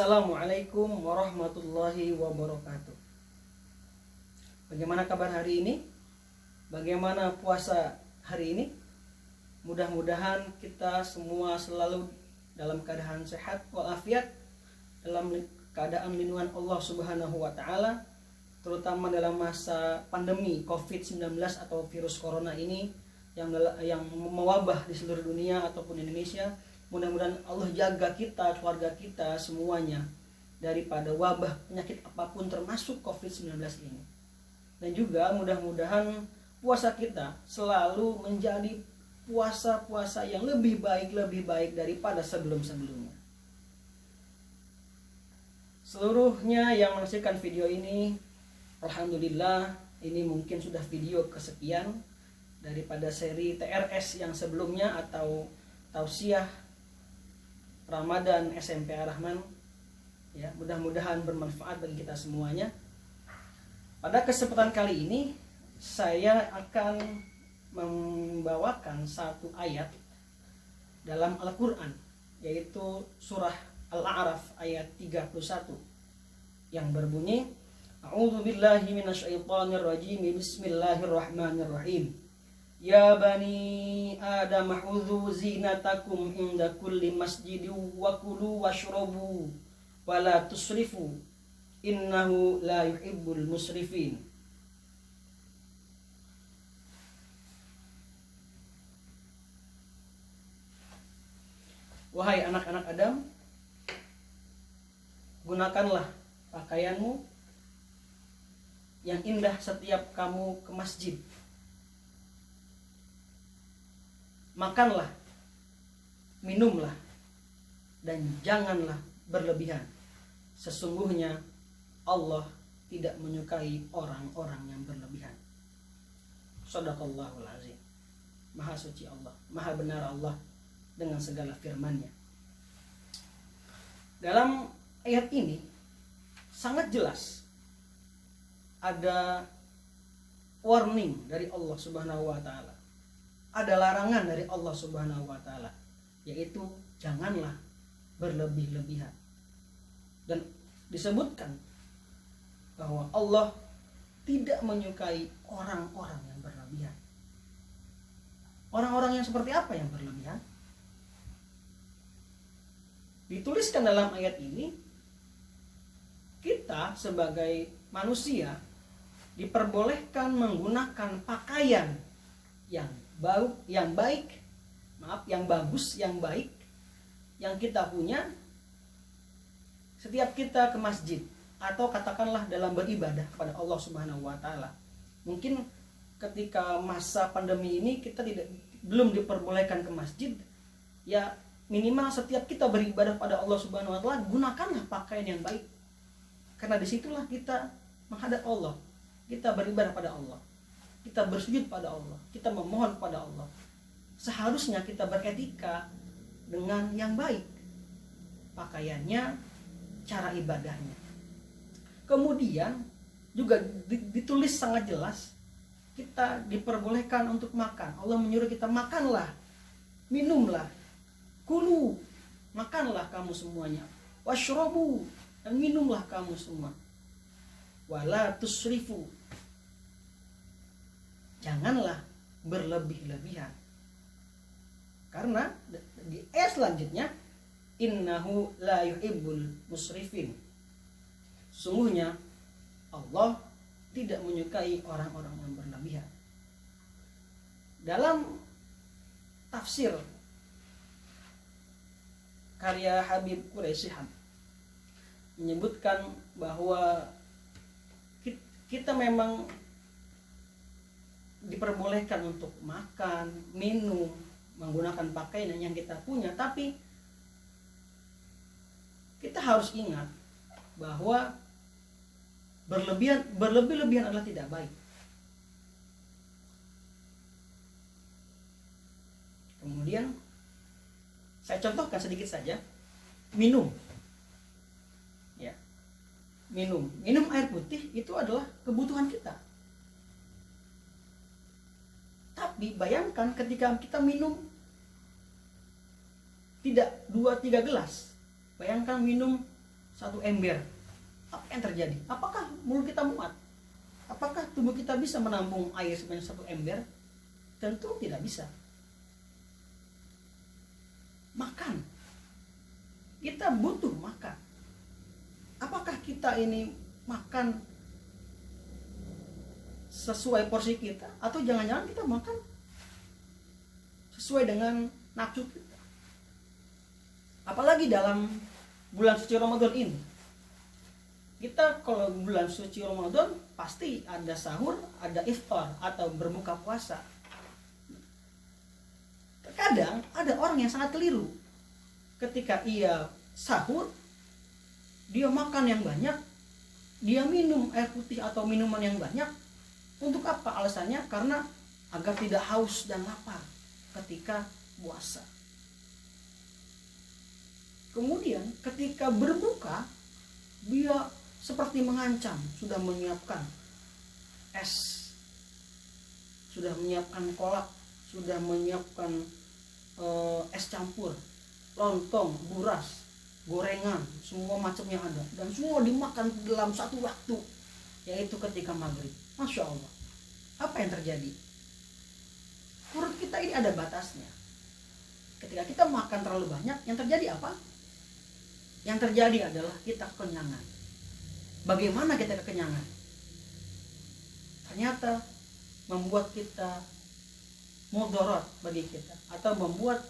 Assalamualaikum warahmatullahi wabarakatuh. Bagaimana kabar hari ini? Bagaimana puasa hari ini? Mudah-mudahan kita semua selalu dalam keadaan sehat walafiat, dalam keadaan lindungan Allah Subhanahu wa taala, terutama dalam masa pandemi COVID-19 atau virus corona ini yang mewabah di seluruh dunia ataupun Indonesia. Mudah-mudahan Allah jaga kita, keluarga kita semuanya daripada wabah penyakit apapun termasuk COVID-19 ini. Dan juga mudah-mudahan puasa kita selalu menjadi puasa-puasa yang lebih baik daripada sebelum-sebelumnya. Seluruhnya yang menyaksikan video ini, alhamdulillah, ini mungkin sudah video kesekian daripada seri TRS yang sebelumnya atau tausiah Ramadan SMP Ar-Rahman. Ya, mudah-mudahan bermanfaat bagi kita semuanya. Pada kesempatan kali ini saya akan membawakan satu ayat dalam Al-Qur'an, yaitu surah Al-A'raf ayat 31 yang berbunyi, A'udzubillahi minasyaitonirrajim, bismillahirrahmanirrahim. Ya bani Adam khudhu zinatakum inda kulli masjidin wa kulu washrabu wa la tusrifu innahu la yuhibbul musrifin. Wahai anak-anak Adam, gunakanlah pakaianmu yang indah setiap kamu ke masjid. Makanlah, minumlah, dan janganlah berlebihan. Sesungguhnya Allah tidak menyukai orang-orang yang berlebihan. Shadaqallahul azim. Maha suci Allah, maha benar Allah dengan segala firman-Nya. Dalam ayat ini sangat jelas ada warning dari Allah Subhanahu wa taala. Ada larangan dari Allah Subhanahu wa taala, yaitu janganlah berlebih-lebihan. Dan disebutkan bahwa Allah tidak menyukai orang-orang yang berlebihan. Orang-orang yang seperti apa yang berlebihan? Dituliskan dalam ayat ini, kita sebagai manusia diperbolehkan menggunakan pakaian yang bagus, yang baik, yang kita punya setiap kita ke masjid atau katakanlah dalam beribadah kepada Allah Subhanahu wa taala. Mungkin ketika masa pandemi ini kita belum diperbolehkan ke masjid, ya minimal setiap kita beribadah pada Allah Subhanahu wa taala, gunakanlah pakaian yang baik. Karena disitulah kita menghadap Allah, kita beribadah pada Allah, kita bersujud pada Allah, kita memohon pada Allah. Seharusnya kita beretika dengan yang baik, pakaiannya, cara ibadahnya. Kemudian juga ditulis sangat jelas, kita diperbolehkan untuk makan. Allah menyuruh kita makanlah, minumlah, kulu, makanlah kamu semuanya, washrobu, dan minumlah kamu semua, wala tusrifu, janganlah berlebih-lebihan. Karena di ayat selanjutnya, innahu la yuhibbul musrifin, sungguhnya Allah tidak menyukai orang-orang yang berlebihan. Dalam tafsir karya Habib Quraisy Shihab menyebutkan bahwa kita memang diperbolehkan untuk makan, minum, menggunakan pakaian yang kita punya, tapi kita harus ingat bahwa berlebih-lebihan adalah tidak baik. Kemudian saya contohkan sedikit saja, minum. Ya. Minum air putih itu adalah kebutuhan kita. Tapi bayangkan ketika kita minum tidak 2-3 gelas, bayangkan minum satu ember, apa yang terjadi? Apakah mulut kita muat? Apakah tubuh kita bisa menampung air sebanyak satu ember? Tentu tidak bisa. Makan, kita butuh makan. Apakah kita ini makan sesuai porsi kita, atau jangan-jangan kita makan sesuai dengan nafsu kita? Apalagi dalam bulan suci Ramadan ini, kita kalau bulan suci Ramadan pasti ada sahur, ada iftar atau berbuka puasa. Terkadang ada orang yang sangat keliru. Ketika ia sahur, dia makan yang banyak, dia minum air putih atau minuman yang banyak. Untuk apa alasannya? Karena agar tidak haus dan lapar ketika puasa. Kemudian ketika berbuka, dia seperti mengancam, sudah menyiapkan es, sudah menyiapkan kolak, sudah menyiapkan es campur, lontong, buras, gorengan, semua macamnya ada, dan semua dimakan dalam satu waktu, yaitu ketika maghrib. Masya Allah, apa yang terjadi? Perut kita ini ada batasnya. Ketika kita makan terlalu banyak, yang terjadi apa? Yang terjadi adalah kita kekenyangan. Bagaimana kita kekenyangan? Ternyata membuat kita mudarat bagi kita, atau membuat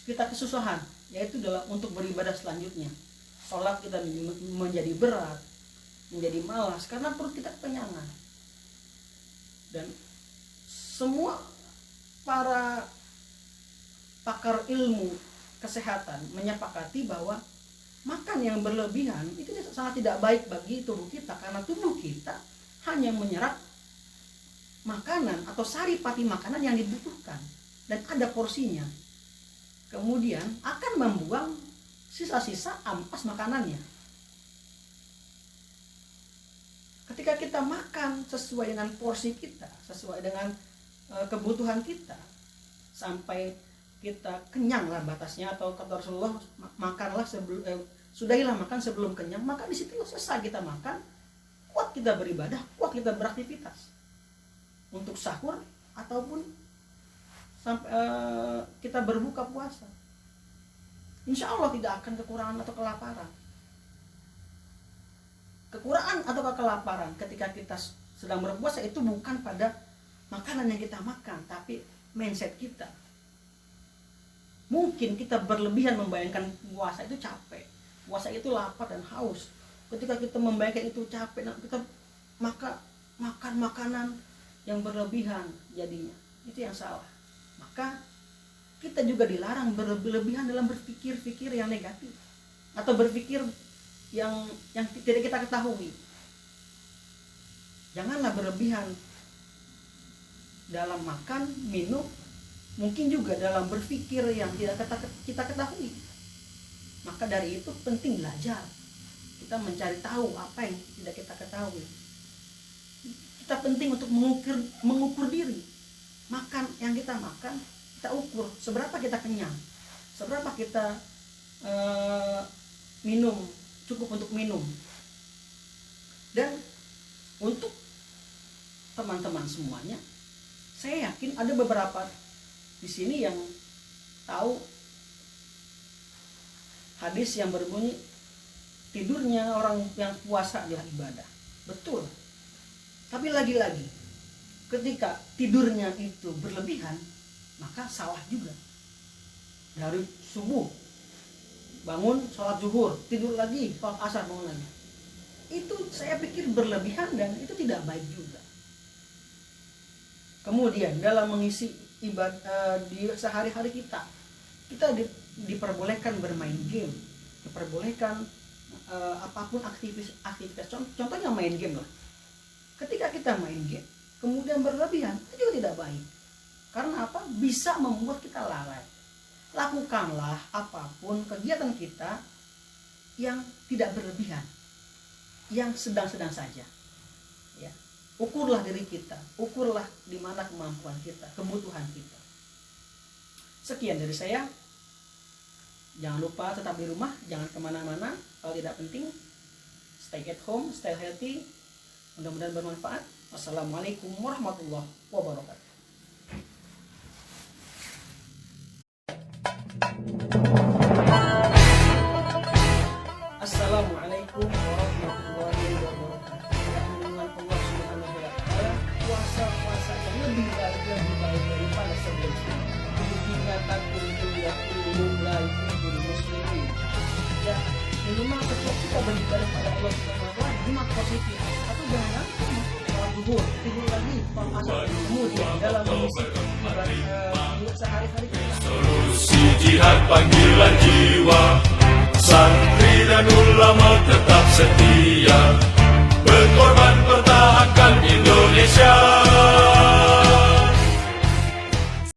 kita kesusahan, yaitu dalam untuk beribadah selanjutnya. Sholat kita menjadi berat, menjadi malas karena perut kita kekenyangan. Dan semua para pakar ilmu kesehatan menyepakati bahwa makan yang berlebihan itu sangat tidak baik bagi tubuh kita, karena tubuh kita hanya menyerap makanan atau saripati makanan yang dibutuhkan dan ada porsinya, kemudian akan membuang sisa-sisa ampas makanannya. Ketika kita makan sesuai dengan porsi kita, sesuai dengan kebutuhan kita, sampai kita kenyang lah batasnya, atau kata Rasulullah, makanlah sebelum sudahilah makan sebelum kenyang, maka di situ selesai kita makan, kuat kita beribadah, kuat kita beraktivitas untuk sahur ataupun sampai kita berbuka puasa. Insya Allah tidak akan kekurangan atau kelaparan. Kekurangan atau kelaparan ketika kita sedang berpuasa itu bukan pada makanan yang kita makan, tapi mindset kita. Mungkin kita berlebihan membayangkan puasa itu capek, puasa itu lapar dan haus. Ketika kita membayangkan itu capek, kita makan makanan yang berlebihan, jadinya itu yang salah. Maka kita juga dilarang berlebihan dalam berpikir-pikir yang negatif, atau berpikir yang tidak kita ketahui. Janganlah berlebihan dalam makan, minum, mungkin juga dalam berpikir yang tidak kita ketahui. Maka dari itu penting belajar, kita mencari tahu apa yang tidak kita ketahui. Kita penting untuk mengukur diri. Makan yang kita makan, kita ukur seberapa kita kenyang, seberapa kita minum, cukup untuk minum. Dan untuk teman-teman semuanya, saya yakin ada beberapa di sini yang tahu hadis yang berbunyi tidurnya orang yang puasa adalah ibadah. Betul. Tapi lagi-lagi, ketika tidurnya itu berlebihan, maka salah juga. Dari subuh bangun sholat zuhur, tidur lagi, sholat asar bangun lagi. Itu saya pikir berlebihan dan itu tidak baik juga. Kemudian dalam mengisi ibadah di sehari-hari kita diperbolehkan bermain game, diperbolehkan apapun aktivitas. Contohnya main game lah. Ketika kita main game kemudian berlebihan, itu juga tidak baik. Karena apa? Bisa membuat kita lalai. Lakukanlah apapun kegiatan kita yang tidak berlebihan, yang sedang-sedang saja. Ya. Ukurlah diri kita, ukurlah di mana kemampuan kita, kebutuhan kita. Sekian dari saya. Jangan lupa tetap di rumah, jangan kemana-mana. Kalau tidak penting, stay at home, stay healthy. Mudah-mudahan bermanfaat. Wassalamualaikum warahmatullahi wabarakatuh. Assalamualaikum warahmatullahi wabarakatuh. Dengan Allah Subhanahu wa taala, puasa yang lebih baik daripada sebelumnya. Diingatkan untuk yakul muslimin. Ya, minimal setiap kita beribadah pada Allah Subhanahu wa taala 5 positif. Atau jangan tidur lagi asal kemudian dalam mengisi ibadah sehari-hari kita. Solusi jihad panggilan jiwa, santri dan ulama tetap setia, berkorban pertahankan Indonesia.